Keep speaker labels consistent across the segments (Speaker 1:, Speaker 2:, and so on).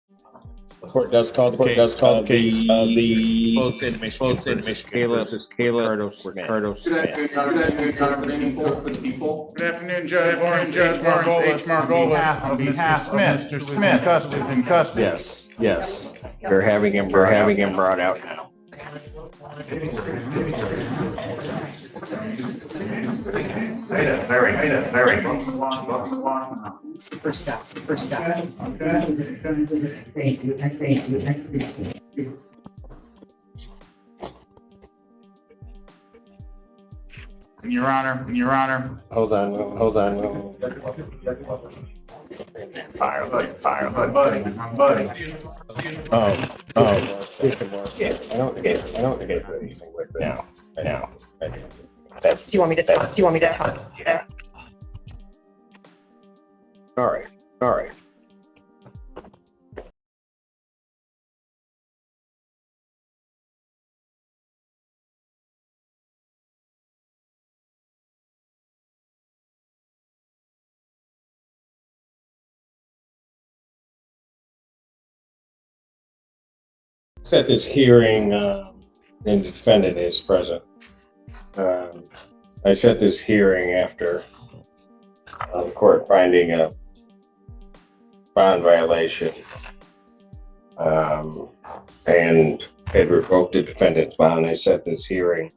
Speaker 1: The court does call the case of the both in Michigan versus Ricardo Smith.
Speaker 2: Good afternoon, Your Honor. Raining for the people.
Speaker 3: Good afternoon, Judge Lawrence H. Margolis, on behalf of Mr. Smith, who's in custody.
Speaker 1: Yes. They're having him brought out now.
Speaker 3: Very.
Speaker 4: Super step. Thank you.
Speaker 3: Your Honor.
Speaker 1: Hold on. Fire. I don't get anything with it now.
Speaker 4: Do you want me to talk?
Speaker 1: Yeah. All right. Set this hearing, and the defendant is present. I set this hearing after the court finding a bond violation and had revoked the defendant's bond. I set this hearing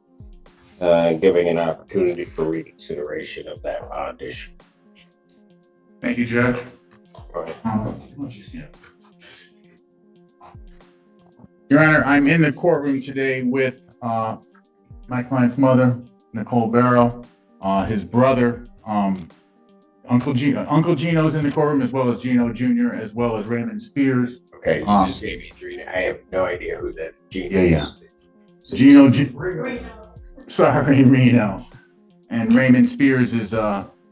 Speaker 1: giving an opportunity for reconsideration of that bond issue.
Speaker 3: Thank you, Judge.
Speaker 1: All right.
Speaker 3: Your Honor, I'm in the courtroom today with my client's mother, Nicole Barrow, his brother, Uncle Gino's in the courtroom, as well as Gino Jr., as well as Raymond Spears.
Speaker 1: Okay, you just gave me three. I have no idea who that Gino is.
Speaker 3: Reno. And Raymond Spears is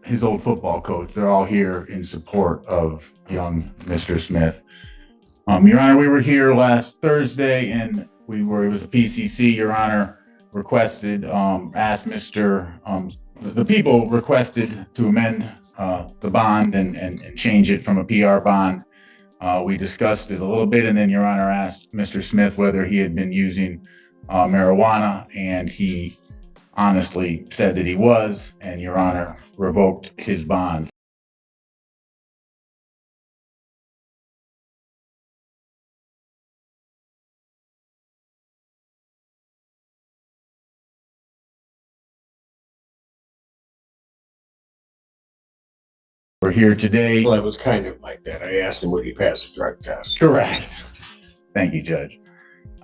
Speaker 3: his old football coach. They're all here in support of young Mr. Smith. Your Honor, we were here last Thursday, and it was a PCC. Your Honor requested, the people requested to amend the bond and change it from a PR bond. We discussed it a little bit, and then Your Honor asked Mr. Smith whether he had been using marijuana, and he honestly said that he was, and Your Honor revoked his bond. We're here today.
Speaker 1: Well, it was kind of like that. I asked him would he pass the drug test.
Speaker 3: Correct. Thank you, Judge.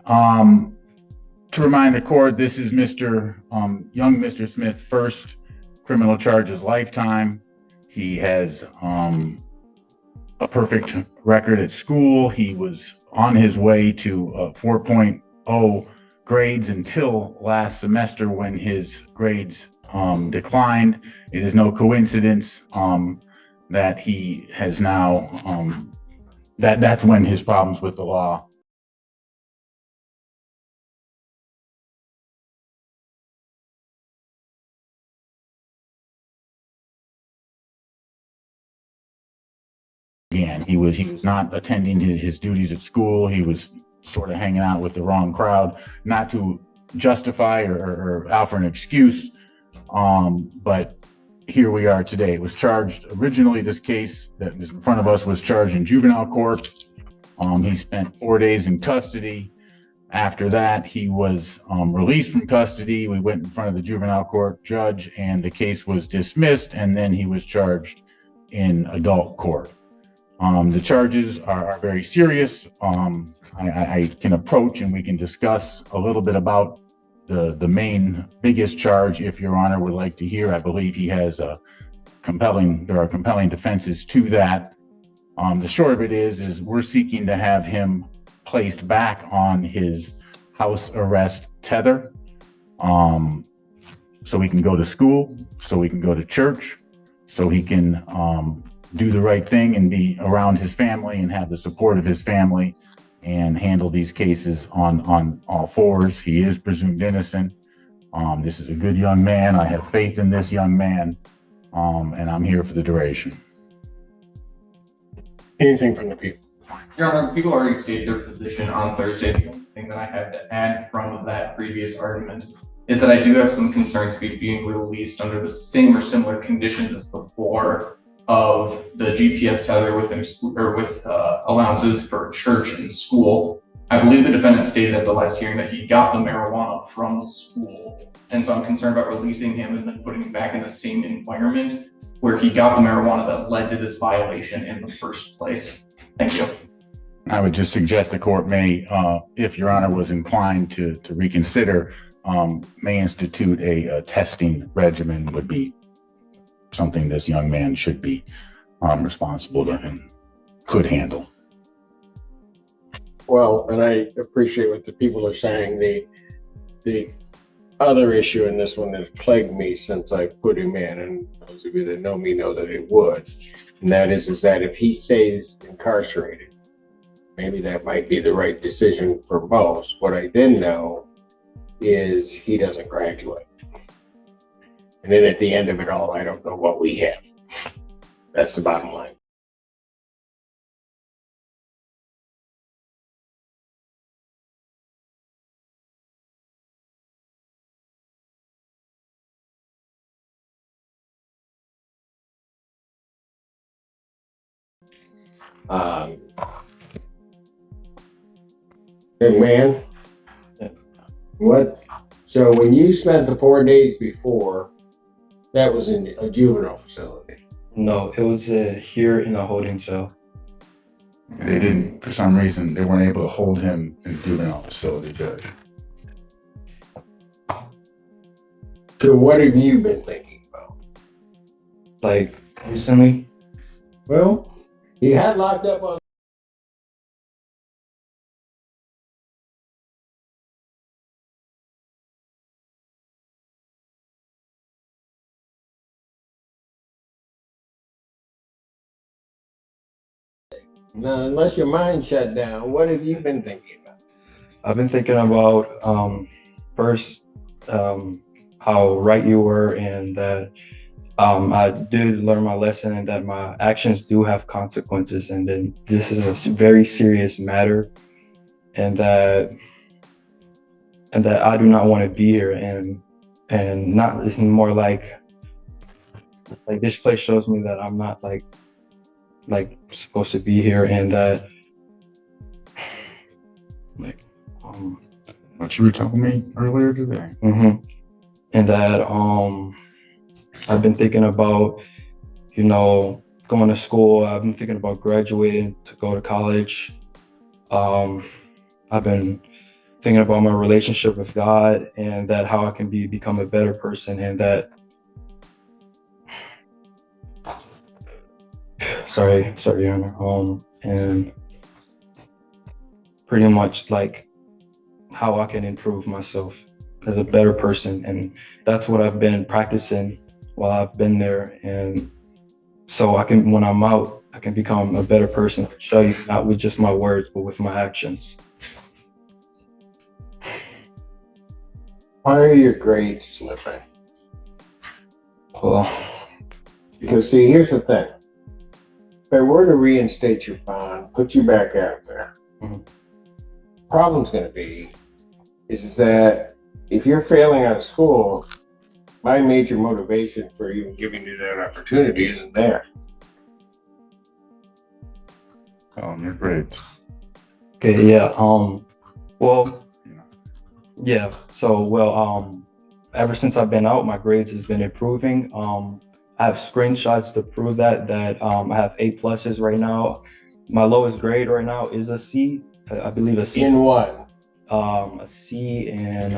Speaker 3: To remind the court, this is young Mr. Smith's first criminal charges lifetime. He has a perfect record at school. He was on his way to 4.0 grades until last semester when his grades declined. It is no coincidence that he has now, that's when his problems with the law began. He was not attending his duties at school. He was sort of hanging out with the wrong crowd, not to justify or offer an excuse, but here we are today. It was charged originally, this case that is in front of us was charged in juvenile court. He spent 4 days in custody. After that, he was released from custody. We went in front of the juvenile court judge and the case was dismissed, and then he was charged in adult court. The charges are very serious. I can approach and we can discuss a little bit about the biggest charge, if Your Honor would like to hear. I believe he has there are compelling defenses to that. The short of it is we're seeking to have him placed back on his house arrest tether, so he can go to school, so he can go to church, so he can do the right thing and be around his family and have the support of his family and handle these cases on all fours. He is presumed innocent. This is a good young man. I have faith in this young man, and I'm here for the duration.
Speaker 1: Anything from the people?
Speaker 2: Your Honor, people already stated their position on Thursday. The only thing that I had to add from that previous argument is that I do have some concerns with being released under the same or similar conditions as before of the GPS tether with allowances for church and school. I believe the defendant stated at the last hearing that he got the marijuana from school. And so I'm concerned about releasing him and then putting him back in the same environment where he got the marijuana that led to this violation in the first place. Thank you.
Speaker 3: I would just suggest the court may, if Your Honor was inclined to reconsider, may institute a testing regimen would be something this young man should be responsible to and could handle.
Speaker 1: Well, and I appreciate what the people are saying. The other issue in this one that plagued me since I put him in, and those of you that know me know that it would, and that is that if he stays incarcerated, maybe that might be the right decision for most. What I didn't know is he doesn't graduate. And then at the end of it all, I don't know what we have. That's the bottom line. Good man. What? So when you spent the 4 days before, that was in a juvenile facility.
Speaker 5: No, it was here in a holding cell.
Speaker 3: They didn't, for some reason, they weren't able to hold him in a juvenile facility, Judge.
Speaker 1: So what have you been thinking about?
Speaker 5: Like recently,
Speaker 1: Well, he had locked up on. Now, unless your mind shut down, what have you been thinking about?
Speaker 5: I've been thinking about first how right you were, and that I did learn my lesson, and that my actions do have consequences, and then this is a very serious matter, and that I do not want to be here, and not, it's more like this place shows me that I'm not like supposed to be here, and that
Speaker 3: What you were telling me earlier today.
Speaker 5: and that I've been thinking about, you know, going to school. I've been thinking about graduating to go to college. I've been thinking about my relationship with God, and that how I can become a better person, and that sorry, Your Honor. And pretty much like how I can improve myself as a better person, and that's what I've been practicing while I've been there, and so I can, when I'm out, I can become a better person, show you, not with just my words, but with my actions.
Speaker 1: Why are your grades slipping?
Speaker 5: Well,
Speaker 1: Because see, here's the thing. If I were to reinstate your bond, put you back out there, problem's going to be is that if you're failing out of school, my major motivation for even giving you that opportunity isn't there.
Speaker 3: Your grades.
Speaker 5: okay, yeah. Well, yeah. So, well, ever since I've been out, my grades has been improving. I have screenshots to prove that I have A+ right now. My lowest grade right now is a C. I believe a C.
Speaker 1: In what?
Speaker 5: A C in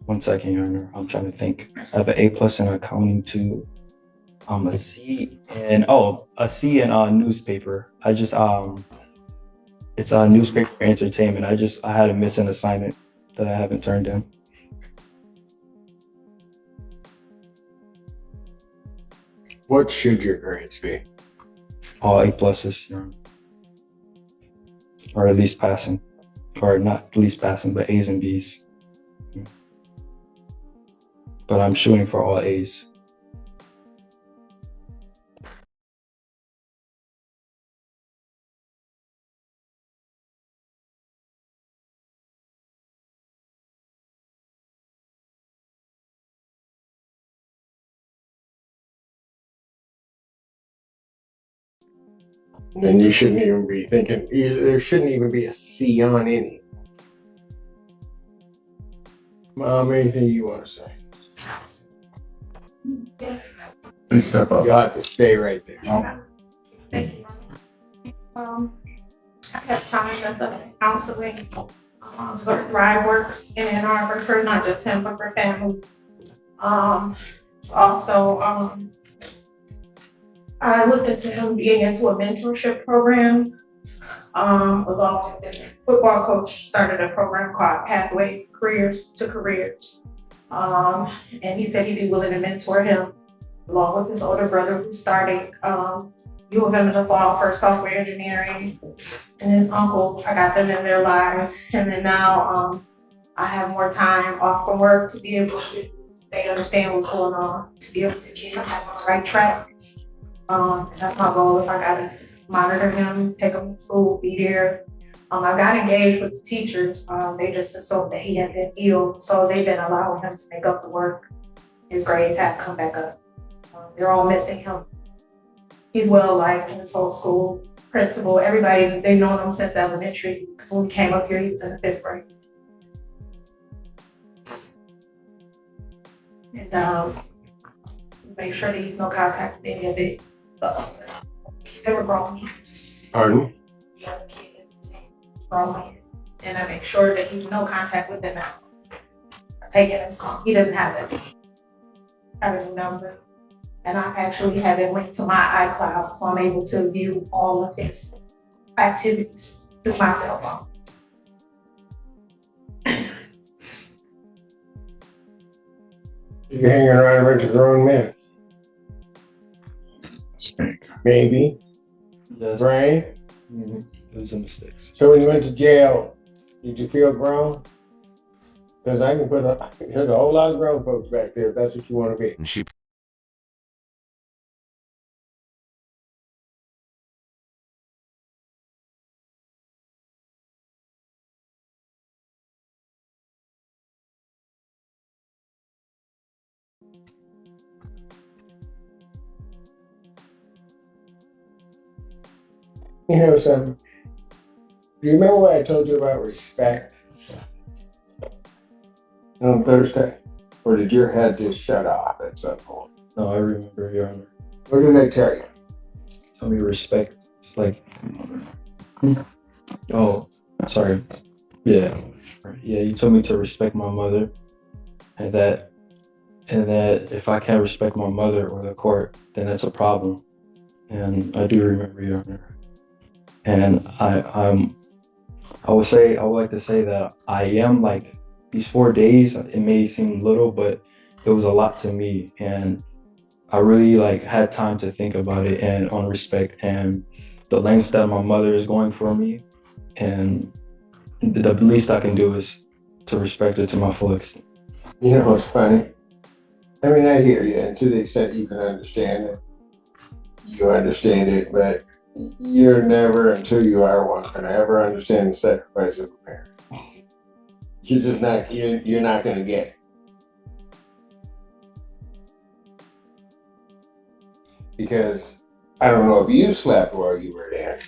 Speaker 5: 1 second, Your Honor. I'm trying to think. I have an A+ in accounting too. A C in newspaper. I just it's a newspaper entertainment. I had to miss an assignment that I haven't turned in.
Speaker 1: What should your grades be?
Speaker 5: All A+, Your Honor. Or at least passing. Or not at least passing, but A's and B's. But I'm shooting for all A's.
Speaker 1: then you shouldn't even be thinking, there shouldn't even be a C on any. Mom, anything you want to say?
Speaker 3: Please step up.
Speaker 1: You'll have to stay right there.
Speaker 4: Thank you. I have signed us up in counseling, for Thrive Works in Ann Arbor for not just him, but for family. Also, I looked into him being into a mentorship program. Along with his football coach, started a program called Pathways to Careers. And he said he'd be willing to mentor him along with his older brother who's starting U of M in the fall for software engineering, and his uncle. I got them in their lives, and then now I have more time off from work to be able to. They understand what's going on, to be able to keep him on the right track. That's my goal. If I gotta monitor him, take him to school, be there. I got engaged with the teachers. They just assumed that he had been ill, so they've been allowing him to make up the work. His grades have come back up. They're all missing him. He's well liked in his whole school. Principal, everybody, they've known him since elementary. When we came up here, he was in the 5th grade. And make sure that he's no contact with any of it. They were grown.
Speaker 1: Pardon?
Speaker 4: The other kids, grown. And I make sure that he's no contact with them now. Taking his phone. He doesn't have it. I have a number. And I actually have it linked to my iCloud, so I'm able to view all of his activities through my cell phone.
Speaker 1: You're hanging around a bunch of grown men. Maybe.
Speaker 5: Yes.
Speaker 1: Right?
Speaker 5: It was a mistake.
Speaker 1: So when you went to jail, did you feel grown? Because I can there's a whole lot of grown folks back there if that's what you want to be.
Speaker 6: And she
Speaker 1: You know something? Do you remember what I told you about respect on Thursday? Or did your head just shut off at some point?
Speaker 5: No, I remember, Your Honor.
Speaker 1: What did I tell you?
Speaker 5: Tell me respect. It's like, oh, sorry. Yeah. Yeah, you told me to respect my mother, and that if I can't respect my mother or the court, then that's a problem. And I do remember, Your Honor. And I would like to say that I am like these 4 days, it may seem little, but it was a lot to me. And I really like had time to think about it and on respect and the lengths that my mother is going for me. And the least I can do is to respect her to my full extent.
Speaker 1: You know what's funny? I mean, I hear you, and to the extent you can understand it, you understand it, but you're never, until you are one, going to ever understand the sacrifice of a parent. You're just not, you're not going to get it. Because I don't know if you slept while you were there,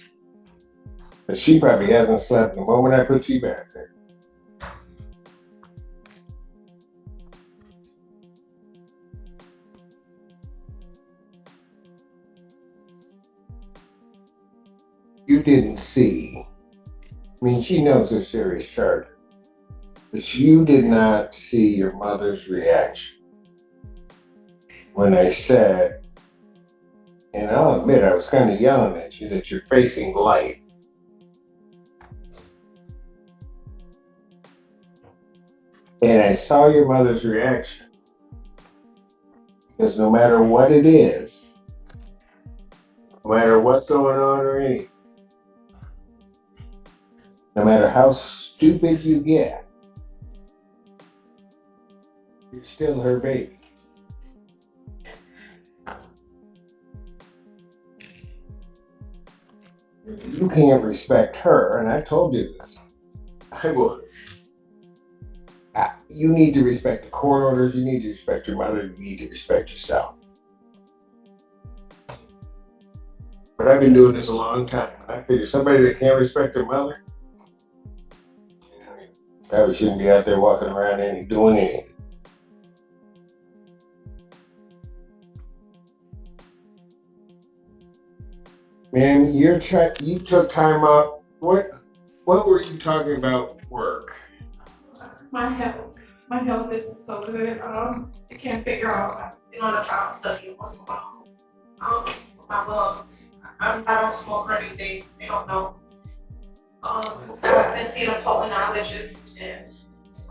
Speaker 1: but she probably hasn't slept the moment I put you back there. You didn't see. I mean, she knows her serious charge, but you did not see your mother's reaction when I said, and I'll admit I was kind of yelling at you, that you're facing light. And I saw your mother's reaction. Because no matter what it is, no matter what's going on or anything, no matter how stupid you get, you're still her baby. You can't respect her, and I told you this. I will. You need to respect the court orders, you need to respect your mother, you need to respect yourself. But I've been doing this a long time. I figure somebody that can't respect their mother probably shouldn't be out there walking around and doing anything. Man, you took time off. What were you talking about work?
Speaker 4: My health isn't so good. I can't figure out. I've been on a trial study once in a while. My lungs. I don't smoke or anything. They don't know. I've been seeing a pulmonologist and.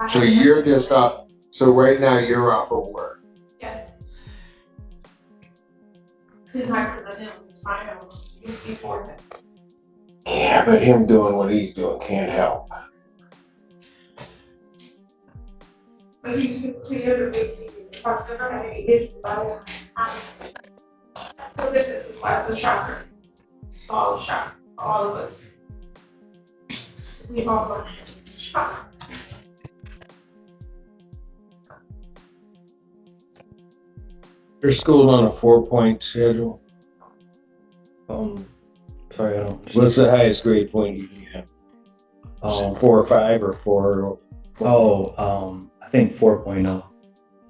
Speaker 1: So you're just off. So right now you're off of work.
Speaker 4: Yes. It's not because of him. It's my health. It's before that.
Speaker 1: Yeah, but him doing what he's doing can't help.
Speaker 4: But he's the other big thing. I've never had any issues about it. So this is why it's a shocker. All a shock. All of us. We all are shocked.
Speaker 1: Your school's on a 4-point schedule.
Speaker 5: Sorry, I don't.
Speaker 1: What's the highest grade point you can have? 4 or 5 or 4?
Speaker 5: I think 4.0.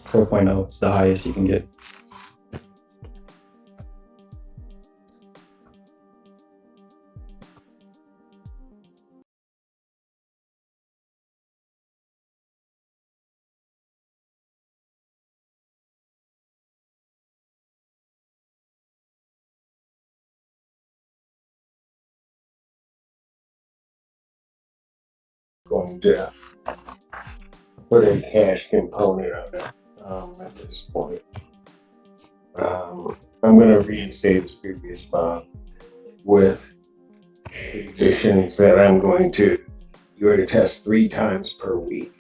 Speaker 5: 4.0 is the highest you can get.
Speaker 1: Going to put a cash component on it at this point. I'm going to reinstate this previous bond with conditions that you're to test 3 times per week.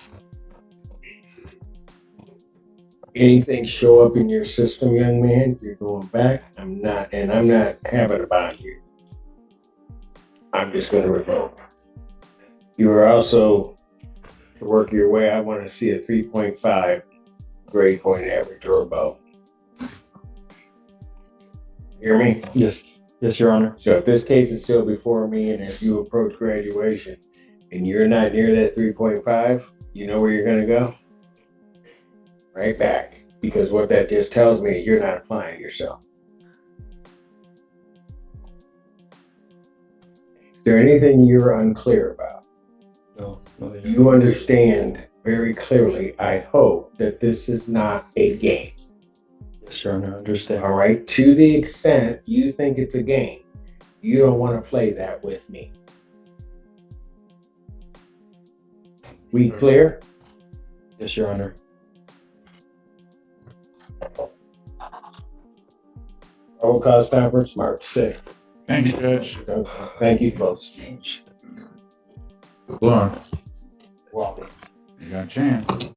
Speaker 1: Anything show up in your system, young man, you're going back. I'm not having a bond here. I'm just going to revoke. You are also, to work your way, I want to see a 3.5 grade point average or above. Hear me?
Speaker 5: Yes, Your Honor.
Speaker 1: So if this case is still before me and as you approach graduation and you're not near that 3.5, you know where you're going to go? Right back. Because what that just tells me is you're not applying yourself. Is there anything you're unclear about?
Speaker 5: No,
Speaker 1: You understand very clearly, I hope, that this is not a game.
Speaker 5: Yes, Your Honor, I understand.
Speaker 1: All right? To the extent you think it's a game, you don't want to play that with me. We clear?
Speaker 5: Yes, Your Honor.
Speaker 1: Roll call conference, March 6th.
Speaker 3: Thank you, Judge.
Speaker 1: Thank you, folks.
Speaker 3: Good luck.
Speaker 1: Welcome.
Speaker 3: You got a chance.